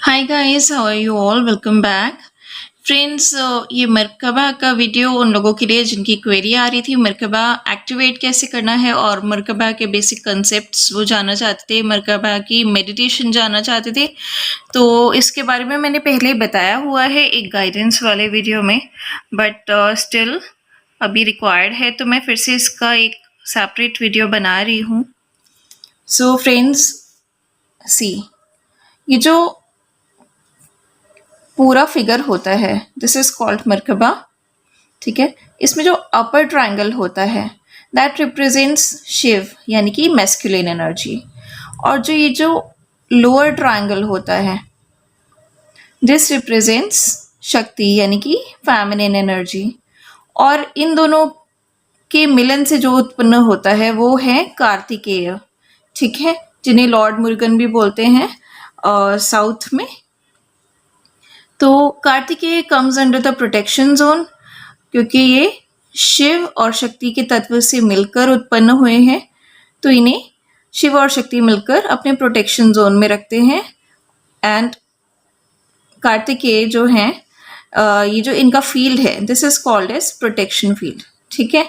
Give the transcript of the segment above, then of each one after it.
Hi guys, how are you all? Welcome back friends. ये मरकबा का वीडियो उन लोगों के लिए जिनकी क्वेरी आ रही थी, मरकबा एक्टिवेट कैसे करना है और मरकबा के बेसिक कंसेप्ट्स वो जानना चाहते थे, मरकबा की मेडिटेशन जानना चाहते थे। तो इसके बारे में मैंने पहले ही बताया हुआ है एक गाइडेंस वाले वीडियो में, बट स्टिल अभी रिक्वायर्ड है तो मैं फिर से इसका एक सेपरेट वीडियो बना रही हूँ। सो फ्रेंड्स, सी, ये जो पूरा फिगर होता है दिस इज कॉल्ड मरकबा। ठीक है, इसमें जो अपर ट्रायंगल होता है दैट रिप्रेजेंट्स शिव यानी कि मैस्कुलिन एनर्जी, और जो ये जो लोअर ट्रायंगल होता है दिस रिप्रेजेंट्स शक्ति यानी कि फेमिनिन एनर्जी। और इन दोनों के मिलन से जो उत्पन्न होता है वो है कार्तिकेय। ठीक है, जिन्हें लॉर्ड मुरुगन भी बोलते हैं साउथ में। तो Kartikeya comes under the protection zone क्योंकि ये शिव और शक्ति के तत्व से मिलकर उत्पन्न हुए हैं, तो इन्हें शिव और शक्ति मिलकर अपने प्रोटेक्शन जोन में रखते हैं। एंड कार्तिकेय जो हैं, ये जो इनका फील्ड है this is called as protection field. ठीक है,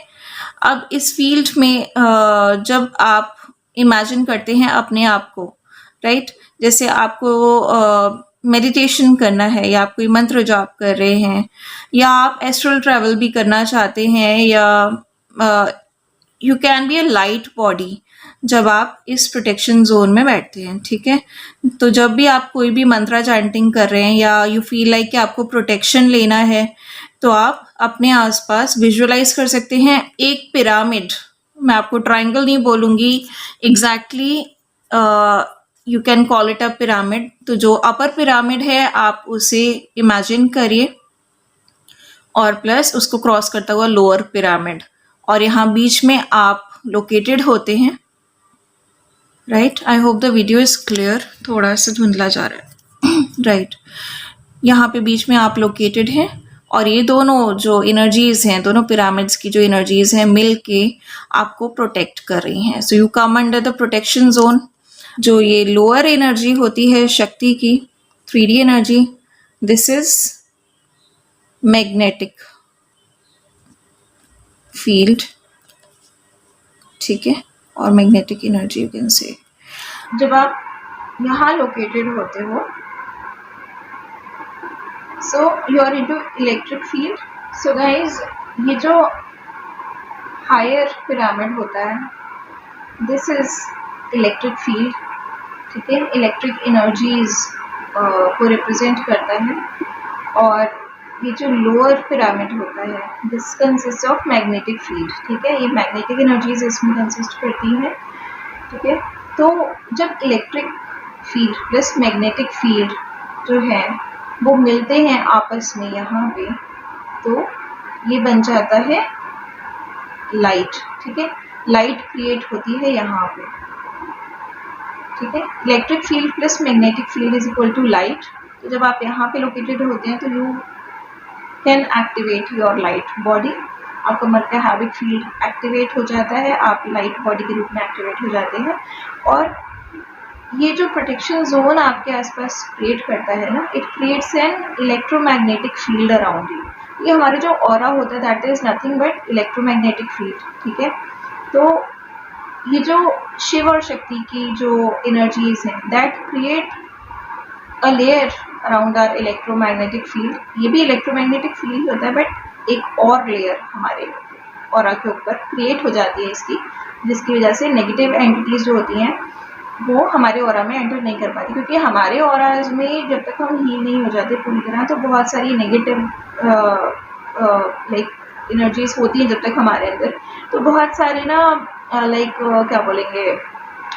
अब इस फील्ड में जब आप इमेजिन करते हैं अपने आप को, राइट, जैसे आपको मेडिटेशन करना है या आप कोई मंत्र जाप कर रहे हैं या आप एस्ट्रल ट्रैवल भी करना चाहते हैं, या you can be a light body जब आप इस प्रोटेक्शन जोन में बैठते हैं। ठीक है, तो जब भी आप कोई भी मंत्रा चैंटिंग कर रहे हैं या यू फील लाइक कि आपको प्रोटेक्शन लेना है, तो आप अपने आसपास विजुअलाइज कर सकते हैं एक पिरामिड। मैं आपको ट्रायंगल नहीं बोलूंगी, exactly you can call it a pyramid. तो जो अपर पिरामिड है आप उसे इमेजिन करिए और प्लस उसको क्रॉस करता हुआ लोअर पिरामिड, और यहाँ बीच में आप लोकेटेड होते हैं। Right, I hope the video is clear, थोड़ा सा धुंधला जा रहा है। राइट, यहाँ पे बीच में आप लोकेटेड हैं और ये दोनों जो एनर्जीज हैं, दोनों पिरामिड्स की जो एनर्जीज हैं मिल के आपको प्रोटेक्ट कर रही हैं। So you come under the protection zone. जो ये लोअर एनर्जी होती है शक्ति की, 3D energy, this is magnetic field. ठीक है, और magnetic energy you can say. जब आप यहाँ लोकेटेड होते हो, so you are into electric field. So guys, ये जो हायर पिरामिड होता है दिस इज इलेक्ट्रिक फील्ड। ठीक है, इलेक्ट्रिक एनर्जीज को रिप्रेजेंट करता है। और ये जो लोअर पिरामिड होता है this consist of magnetic field. ठीक है, ये मैग्नेटिक एनर्जीज इसमें कंसिस्ट करती हैं। ठीक है, तो जब electric field plus magnetic field जो है वो मिलते हैं आपस में यहाँ पे, तो ये बन जाता है लाइट। ठीक है, लाइट क्रिएट होती है यहाँ पे। ठीक है, electric field plus magnetic field is equal to light. तो जब आप यहाँ पे लोकेटेड होते हैं तो you can activate your light body. आपका मरका हैबिट फील्ड एक्टिवेट हो जाता है, आप लाइट बॉडी के रूप में एक्टिवेट हो जाते हैं। और ये जो प्रोटेक्शन जोन आपके आसपास क्रिएट करता है ना, it creates an electromagnetic field around you. ये हमारे जो ऑरा होता है that is nothing but electromagnetic field. ठीक है, तो ये जो शिव और शक्ति की जो एनर्जीज हैं that create a layer around our electromagnetic field. ये भी इलेक्ट्रोमैग्नेटिक फील्ड होता है बट एक और लेयर हमारे ऑरा के ऊपर क्रिएट हो जाती है इसकी, जिसकी वजह से नेगेटिव एंटिटीज जो होती हैं वो हमारे ऑरा में एंटर नहीं कर पाती। क्योंकि हमारे ऑराज में जब तक हम हील नहीं हो जाते पूरी तरह, तो बहुत सारी नेगेटिव लाइक एनर्जीज होती हैं जब तक हमारे अंदर। तो बहुत सारी ना लाइक क्या बोलेंगे,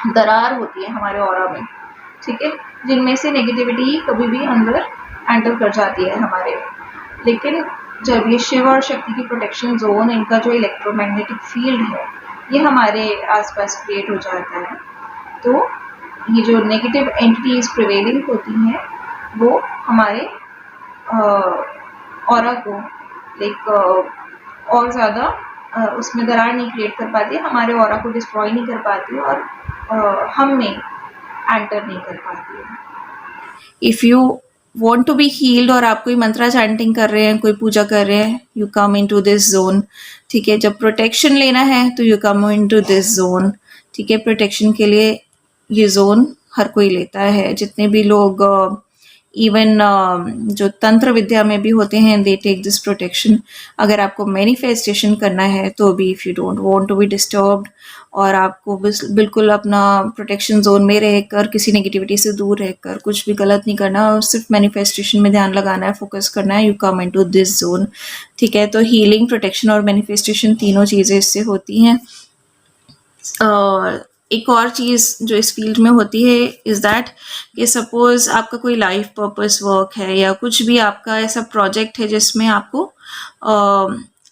दरार होती है हमारे ऑरा में। ठीक है, जिनमें से नेगेटिविटी कभी भी अंदर एंटर कर जाती है हमारे। लेकिन जब ये शिव और शक्ति की प्रोटेक्शन जोन, इनका जो इलेक्ट्रोमैग्नेटिक फील्ड है ये हमारे आसपास क्रिएट हो जाता है, तो ये जो नेगेटिव एंटिटीज प्रिवेलिंग होती हैं वो हमारे ऑरा को लाइक और ज़्यादा उसमें दरार नहीं क्रिएट कर पाती, हमारे ऑरा को डिस्ट्रॉय नहीं कर पाती और हम में एंटर नहीं कर पाती है। If you want to be healed और आप कोई मंत्रा चैंटिंग कर रहे हैं, कोई पूजा कर रहे हैं, you come into this zone, ठीक है। जब प्रोटेक्शन लेना है तो you come into this zone, ठीक है। प्रोटेक्शन के लिए ये जोन हर कोई लेता है, जितने भी लोग इवन जो तंत्र विद्या में भी होते हैं, दे टेक दिस प्रोटेक्शन। अगर आपको मैनिफेस्टेशन करना है तो भी, if you don't want to be disturbed और आपको बिल्कुल अपना प्रोटेक्शन जोन में रहकर, किसी नेगेटिविटी से दूर रहकर कुछ भी गलत नहीं करना और सिर्फ मैनिफेस्टेशन में ध्यान लगाना है, फोकस करना है, you come into this zone, ठीक है। तो हीलिंग, प्रोटेक्शन और मैनिफेस्टेशन तीनों चीज़ें इससे होती हैं। एक और चीज़ जो इस फील्ड में होती है इज़ दैट कि सपोज़ आपका कोई लाइफ पर्पस वर्क है या कुछ भी आपका ऐसा प्रोजेक्ट है जिसमें आपको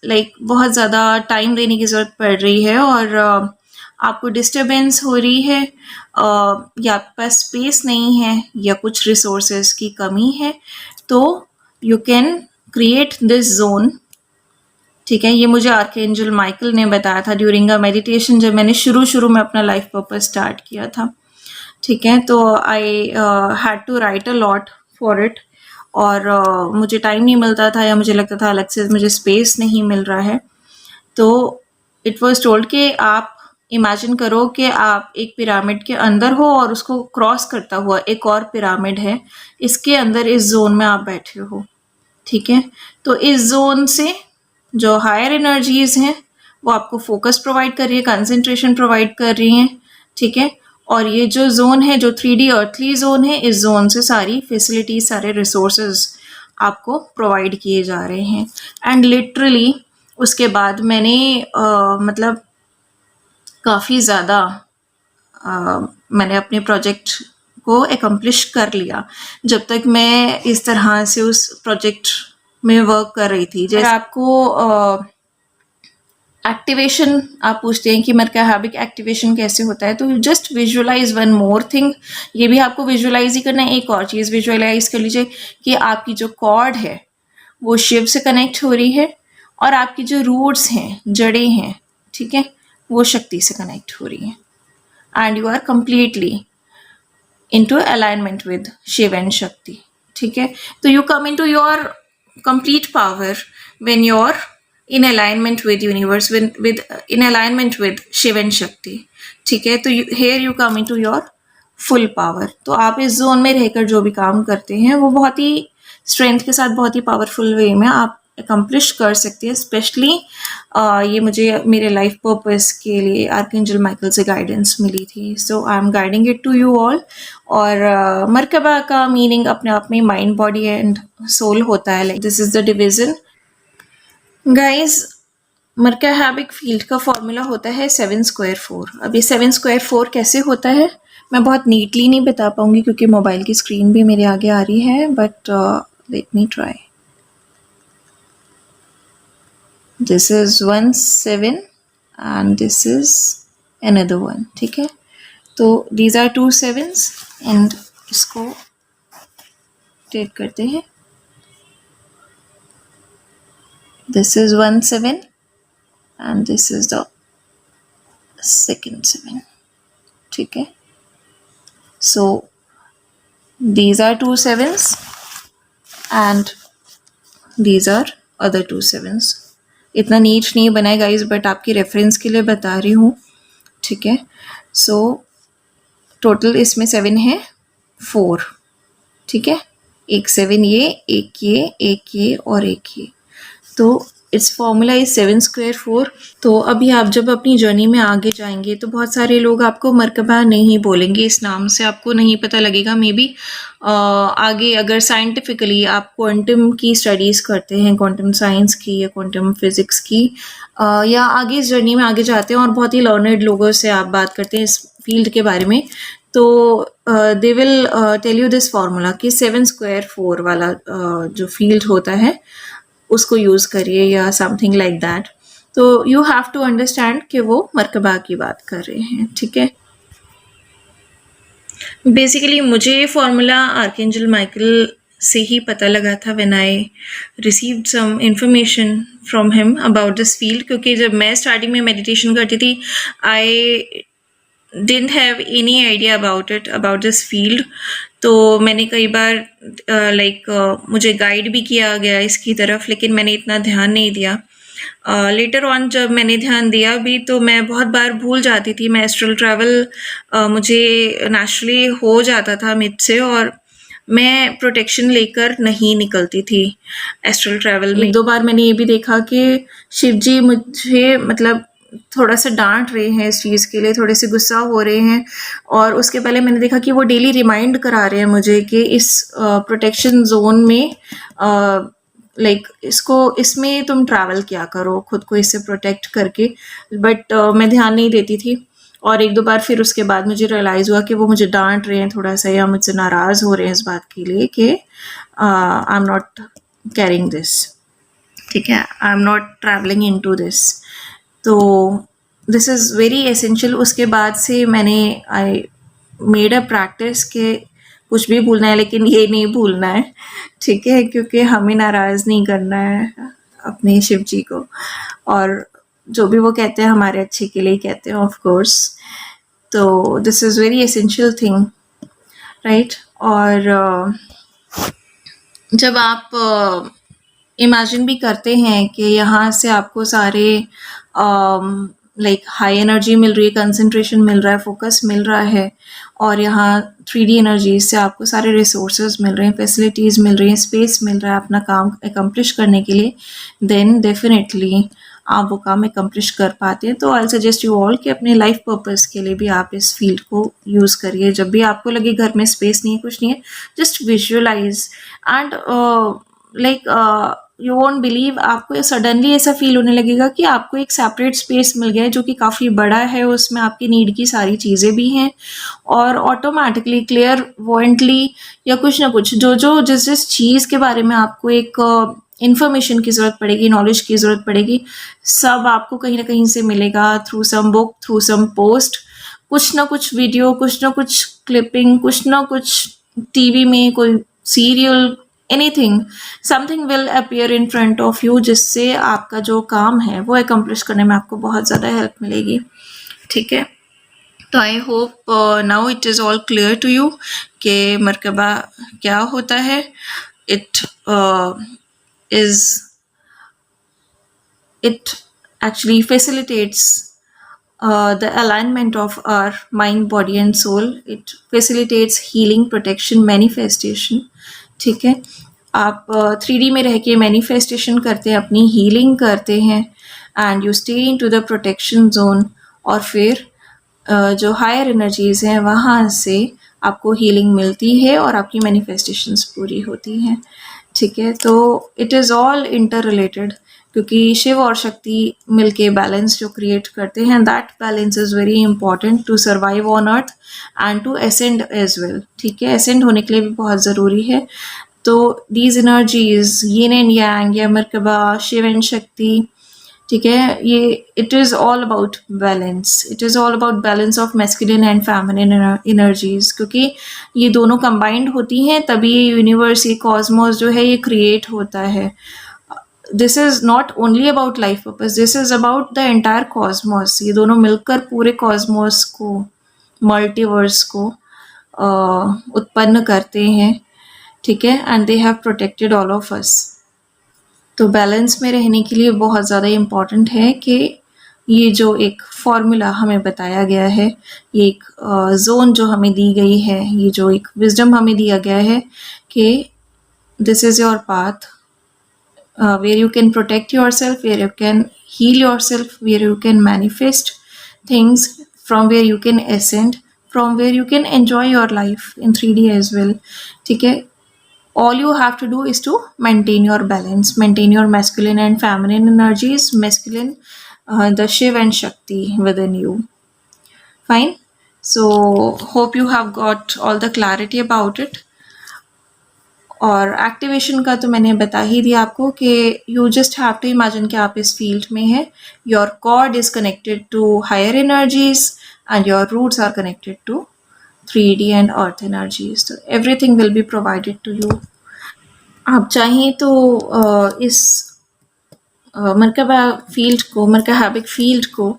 लाइक बहुत ज़्यादा टाइम देने की ज़रूरत पड़ रही है और आपको डिस्टर्बेंस हो रही है या आपके पास स्पेस नहीं है या कुछ रिसोर्सेज की कमी है, तो you can create this zone, ठीक है। ये मुझे आर्कएंजल माइकल ने बताया था ड्यूरिंग अ मेडिटेशन, जब मैंने शुरू में अपना लाइफ पर्पस स्टार्ट किया था, ठीक है। तो I had to write a lot for it और मुझे टाइम नहीं मिलता था या मुझे लगता था अलग से मुझे स्पेस नहीं मिल रहा है। तो इट वॉज टोल्ड कि आप इमेजिन करो कि आप एक पिरामिड के अंदर हो और उसको क्रॉस करता हुआ एक और पिरामिड है, इसके अंदर इस जोन में आप बैठे हो, ठीक है। तो इस जोन से जो हायर एनर्जीज हैं वो आपको फोकस प्रोवाइड कर रही है, कंसंट्रेशन प्रोवाइड कर रही हैं, ठीक है। और ये जो जोन है, जो 3D अर्थली जोन है, इस जोन से सारी फैसिलिटीज, सारे रिसोर्सेज आपको प्रोवाइड किए जा रहे हैं। एंड लिटरली उसके बाद मैंने मतलब काफ़ी ज़्यादा मैंने अपने प्रोजेक्ट को एकम्प्लिश कर लिया जब तक मैं इस तरह से उस प्रोजेक्ट में वर्क कर रही थी। जैसे आपको एक्टिवेशन आप पूछते हैं कि मरकहाबिक एक्टिवेशन कैसे होता है, तो just visualize one more thing, ये भी आपको विजुअलाइज ही करना है। एक और चीज़ विजुअलाइज कर लीजिए कि आपकी जो कॉर्ड है वो शिव से कनेक्ट हो रही है और आपकी जो रूट्स हैं, जड़ें हैं, ठीक है, वो शक्ति से कनेक्ट हो रही हैं and you are completely into alignment with Shiv and Shakti, ठीक है। तो you come into your complete power when you're in alignment with universe, with in alignment with Shiv and Shakti, ठीक है। तो here you come into your full power। तो आप इस zone में रहकर जो भी काम करते हैं वो बहुत ही स्ट्रेंथ के साथ, बहुत ही पावरफुल वे में आप अकम्प्लिश कर सकते हैं। स्पेशली ये मुझे मेरे लाइफ पर्पस के लिए आर्कएंजल माइकल से गाइडेंस मिली थी, so I am guiding it to you all. और मरकबा का मीनिंग अपने आप में माइंड, बॉडी एंड सोल होता है, like this is the division. Guys, merkabic field का फॉर्मूला होता है 7^4। अब ये 7^4 कैसे होता है मैं बहुत नीटली नहीं बता पाऊंगी क्योंकि मोबाइल की स्क्रीन भी मेरे आगे आ रही है, but let me try. This is 1 7 and this is another one, ठीक है। तो these are 2 7s and इसको टेक करते हैं। This is 1 7 and this is the second 7, ठीक है। So these are 2 7s and these are other 2 7s। इतना NEET नहीं बना है गाइज, बट आपकी रेफरेंस के लिए बता रही हूँ, ठीक है। सो टोटल इसमें 7 है 4, ठीक है। एक 7 ये, एक ये, एक ये और एक ये, तो इट्स फॉर्मूला इज 7^4। तो अभी आप जब अपनी जर्नी में आगे जाएंगे तो बहुत सारे लोग आपको मरकबा नहीं बोलेंगे, इस नाम से आपको नहीं पता लगेगा। मे बी आगे अगर साइंटिफिकली आप क्वांटम की स्टडीज़ करते हैं, क्वांटम साइंस की या क्वांटम फिजिक्स की, या आगे इस जर्नी में आगे जाते हैं और बहुत ही लर्नर्ड लोगों से आप बात करते हैं इस फील्ड के बारे में, तो they will tell you this formula कि 7^4 वाला जो फील्ड होता है उसको यूज़ करिए या समथिंग लाइक दैट। तो यू हैव टू अंडरस्टैंड कि वो मरकबा की बात कर रहे हैं, ठीक है। बेसिकली मुझे ये फॉर्मूला आर्कएंजल माइकल से ही पता लगा था when I received some information from him about this field, क्योंकि जब मैं स्टार्टिंग में मेडिटेशन करती थी आई didn't have any idea about it, about this field. तो मैंने कई बार मुझे गाइड भी किया गया इसकी तरफ, लेकिन मैंने इतना ध्यान नहीं दिया. लेटर ऑन जब मैंने ध्यान दिया भी, तो मैं बहुत बार भूल जाती थी. मैं एस्ट्रल ट्रैवल मुझे नेचुरली हो जाता था मुझसे, और मैं प्रोटेक्शन लेकर नहीं निकलती थी एस्ट्रल ट्रैवल में. 1-2 बार मैंने ये भी देखा कि शिव जी मुझे मतलब थोड़ा सा डांट रहे हैं इस चीज़ के लिए, थोड़े से गुस्सा हो रहे हैं, और उसके पहले मैंने देखा कि वो डेली रिमाइंड करा रहे हैं मुझे कि इस प्रोटेक्शन जोन में इसमें तुम ट्रैवल किया करो, खुद को इससे प्रोटेक्ट करके. बट मैं ध्यान नहीं देती थी, और 1-2 बार फिर उसके बाद मुझे रियलाइज़ हुआ कि वो मुझे डांट रहे हैं थोड़ा सा, या मुझसे नाराज़ हो रहे हैं इस बात के लिए कि I am not carrying this, ठीक है, I am not travelling into this. तो दिस इज़ वेरी एसेंशियल. उसके बाद से मैंने आई मेड अ प्रैक्टिस के कुछ भी भूलना है लेकिन ये नहीं भूलना है, ठीक है, क्योंकि हमें नाराज़ नहीं करना है अपने शिव जी को, और जो भी वो कहते हैं हमारे अच्छे के लिए कहते हैं, ऑफ कोर्स. तो this is very essential thing, right. और जब आप इमेजिन भी करते हैं कि यहाँ से आपको सारे हाई एनर्जी मिल रही है, कंसंट्रेशन मिल रहा है, फोकस मिल रहा है, और यहाँ 3D एनर्जी से आपको सारे रिसोर्सेज मिल रहे हैं, फैसिलिटीज़ मिल रही हैं, स्पेस मिल रहा है अपना काम एकम्प्लिश करने के लिए, देन डेफिनेटली आप वो काम एकम्प्लिश कर पाते हैं. तो आई सजेस्ट यू ऑल कि अपने लाइफ पर्पस के लिए भी आप इस फील्ड को यूज़ करिए. जब भी आपको लगे घर में स्पेस नहीं है, कुछ नहीं है, just visualize and you won't believe, आपको सडनली ऐसा फील होने लगेगा कि आपको एक सेपरेट स्पेस मिल गया है जो कि काफ़ी बड़ा है, उसमें आपकी नीड की सारी चीज़ें भी हैं, और ऑटोमेटिकली क्लियर वॉइंटली या कुछ ना कुछ जो जिस चीज़ के बारे में आपको एक इन्फॉर्मेशन की ज़रूरत पड़ेगी, नॉलेज की ज़रूरत पड़ेगी, सब आपको कहीं ना कहीं से मिलेगा, through some book, through some post, कुछ ना कुछ वीडियो, कुछ ना कुछ क्लिपिंग, कुछ ना कुछ टीवी में कोई serial, anything, something will appear in front of you, जिससे आपका जो काम है वो एकम्प्लिश करने में आपको बहुत ज़्यादा हेल्प मिलेगी, ठीक है. तो I hope now it is all clear to you कि मरकबा क्या होता है. It is it actually facilitates the alignment of our mind, body and soul. It facilitates healing, protection, manifestation, ठीक है. आप 3D में रह के मैनिफेस्टेशन करते हैं, अपनी हीलिंग करते हैं, and you stay into the protection zone, और फिर जो हायर एनर्जीज़ हैं वहाँ से आपको हीलिंग मिलती है और आपकी मैनिफेस्टेशंस पूरी होती हैं, ठीक है. तो it is all inter related, क्योंकि शिव और शक्ति मिलके बैलेंस जो क्रिएट करते हैं, that balance is very important to survive on earth and to ascend as well, ठीक है. असेंड होने के लिए भी बहुत ज़रूरी है. तो these energies, yin and yang, या मरकबा, शिव एंड शक्ति, ठीक है, ये it is all about balance. It is all about balance of masculine and feminine energies, क्योंकि ये दोनों कंबाइंड होती हैं तभी ये यूनिवर्स, ये कॉस्मोस जो है ये क्रिएट होता है. This is not only about life purpose, this is about the entire Cosmos. ये दोनों मिलकर पूरे कॉस्मोस को, मल्टीवर्स को उत्पन्न करते हैं, ठीक है, and they have protected all of us. तो बैलेंस में रहने के लिए बहुत ज़्यादा इम्पॉर्टेंट है कि ये जो एक फॉर्मूला हमें बताया गया है, ये एक जोन जो हमें दी गई है, ये जो एक विजडम हमें दिया गया है कि this is your path where you can protect yourself, where you can heal yourself, where you can manifest things, from where you can ascend, from where you can enjoy your life in 3D as well, ठीक है. All you have to do is to maintain your balance, maintain your masculine and feminine energies, masculine, the Shiv and Shakti within you. Fine. So hope you have got all the clarity about it. और activation का तो मैंने बता ही दिया आपको कि you just have to imagine कि आप इस फील्ड में हैं, your cord is connected to higher energies and your roots are connected to 3D and earth energies. तो everything will be provided to you. आप चाहें तो इस मरकबा फील्ड को, मरकहाबिक फील्ड को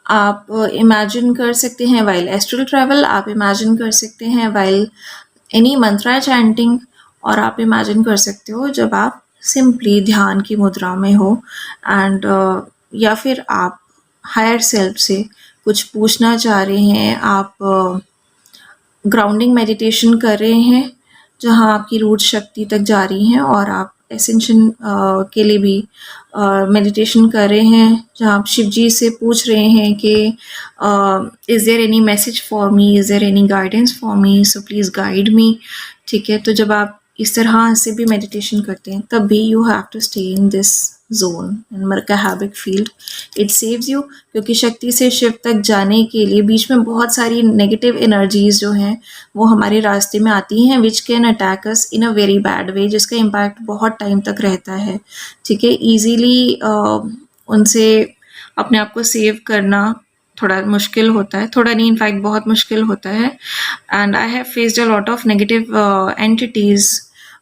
आप इमेजिन कर सकते हैं वाइल एस्ट्रल ट्रैवल, आप इमेजिन कर सकते हैं वाइल एनी मंत्रा चैंटिंग, और आप इमेजिन कर सकते हो जब आप सिंपली ध्यान की मुद्रा में हो एंड या फिर आप हायर सेल्फ से कुछ पूछना चाह रहे हैं, आप ग्राउंडिंग मेडिटेशन कर रहे हैं जहां आपकी रूट शक्ति तक जा रही हैं, और आप एसेंशन के लिए भी मेडिटेशन कर रहे हैं जहां आप शिव जी से पूछ रहे हैं कि is there any message for me, is there any guidance for me, so please guide me. ठीक है, तो जब आप इस तरह से भी मेडिटेशन करते हैं तब भी you have to stay in this zone in merkabic field. It saves you, क्योंकि शक्ति से शिव तक जाने के लिए बीच में बहुत सारी नेगेटिव एनर्जीज जो हैं वो हमारे रास्ते में आती हैं, which can attack us in a very bad way, जिसका इम्पैक्ट बहुत टाइम तक रहता है। ठीक है, ईजीली उनसे अपने आप को सेव करना थोड़ा मुश्किल होता है, थोड़ा नहीं इनफैक्ट बहुत मुश्किल होता है। And I have faced a lot of negative entities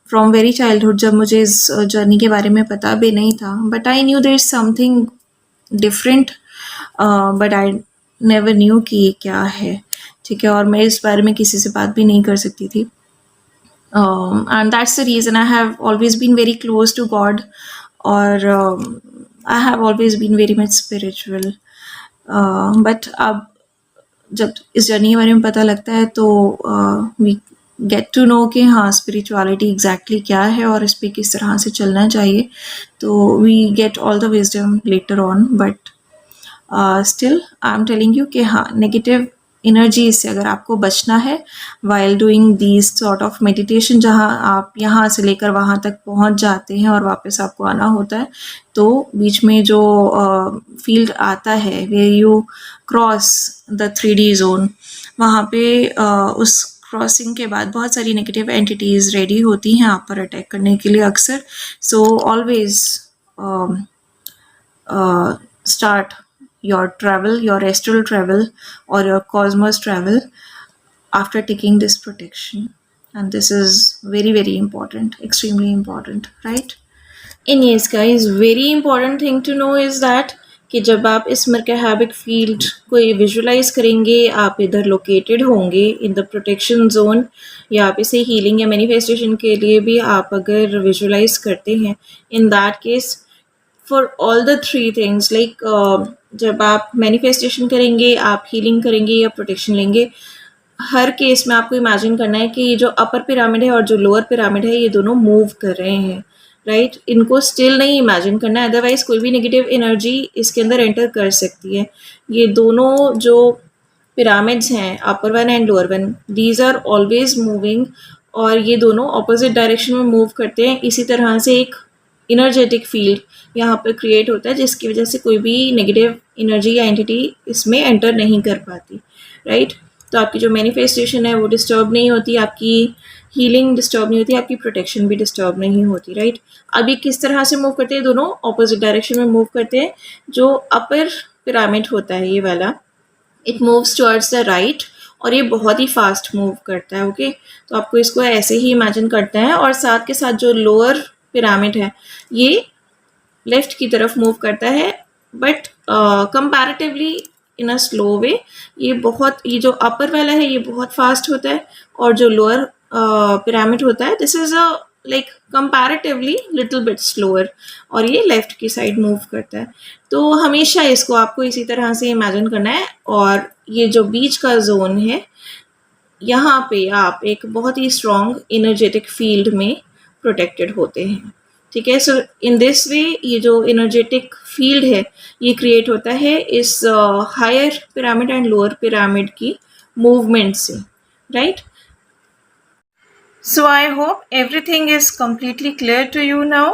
from very childhood, जब मुझे इस जर्नी के बारे में पता भी नहीं था, but I knew there is something different, but I never knew कि ये क्या है। ठीक है, और मैं इस बारे में किसी से बात भी नहीं कर सकती थी, and that's the reason I have always been very close to God, or I have always been very much spiritual. But अब जब इस जर्नी के बारे में पता लगता है तो वी गेट टू नो कि हाँ स्पिरिचुअलिटी एग्जैक्टली क्या है और इस पर किस तरह से चलना चाहिए, तो we get all the wisdom later on. But still I am telling you कि हाँ, नेगेटिव एनर्जी से अगर आपको बचना है while doing these sort of meditation, जहाँ आप यहाँ से लेकर वहाँ तक पहुँच जाते हैं और वापस आपको आना होता है, तो बीच में जो फील्ड आता है way you cross the 3D zone, वहाँ पे उस क्रॉसिंग के बाद बहुत सारी नेगेटिव एंटिटीज़ रेडी होती हैं आप पर अटैक करने के लिए अक्सर। So always start your travel, your astral travel or your cosmos travel after taking this protection, and this is very very important, extremely important, right? And yes guys, very important thing to know is that कि जब आप इस मरकहाबिक field को visualise करेंगे, आप इधर located होंगे in the protection zone, या आप इसे हीलिंग या मैनिफेस्टेशन के लिए भी आप अगर विजुलाइज करते हैं, in that case for all the 3 things, like जब आप मैनिफेस्टेशन करेंगे, आप हीलिंग करेंगे या प्रोटेक्शन लेंगे, हर केस में आपको इमेजिन करना है कि ये जो अपर पिरामिड है और जो लोअर पिरामिड है ये दोनों मूव कर रहे हैं, राइट? इनको स्टिल नहीं इमेजिन करना है, अदरवाइज कोई भी नेगेटिव एनर्जी इसके अंदर एंटर कर सकती है। ये दोनों जो पिरामिड्स हैं, upper one and lower one, these are always moving, और ये दोनों ऑपोजिट डायरेक्शन में मूव करते हैं। इसी तरह से एक इनर्जेटिक फील्ड यहाँ पर क्रिएट होता है जिसकी वजह से कोई भी नेगेटिव एनर्जी या एंटिटी इसमें एंटर नहीं कर पाती, राइट? तो आपकी जो मैनिफेस्टेशन है वो डिस्टर्ब नहीं होती, आपकी हीलिंग डिस्टर्ब नहीं होती, आपकी प्रोटेक्शन भी डिस्टर्ब नहीं होती, राइट? अब ये किस तरह से मूव करते हैं, दोनों ऑपोजिट डायरेक्शन में मूव करते हैं। जो अपर पिरामिड होता है ये वाला, it moves towards the right, और ये बहुत ही फास्ट मूव करता है, ओके? तो आपको इसको ऐसे ही इमेजिन करते हैं, और साथ के साथ जो लोअर पिरामिड है ये लेफ्ट की तरफ मूव करता है, but comparatively in a slow way. ये जो अपर वाला है ये बहुत फास्ट होता है, और जो लोअर पिरामिड होता है this is a like comparatively little bit slower, और ये लेफ्ट की साइड मूव करता है। तो हमेशा इसको आपको इसी तरह से इमेजिन करना है, और ये जो बीच का जोन है यहाँ पे आप एक बहुत ही स्ट्रॉन्ग एनर्जेटिक फील्ड में प्रोटेक्टेड होते हैं, ठीक है? सो इन दिस वे ये जो एनर्जेटिक फील्ड है ये क्रिएट होता है इस higher pyramid and lower pyramid की मूवमेंट से, right? So I hope everything is completely clear to you now.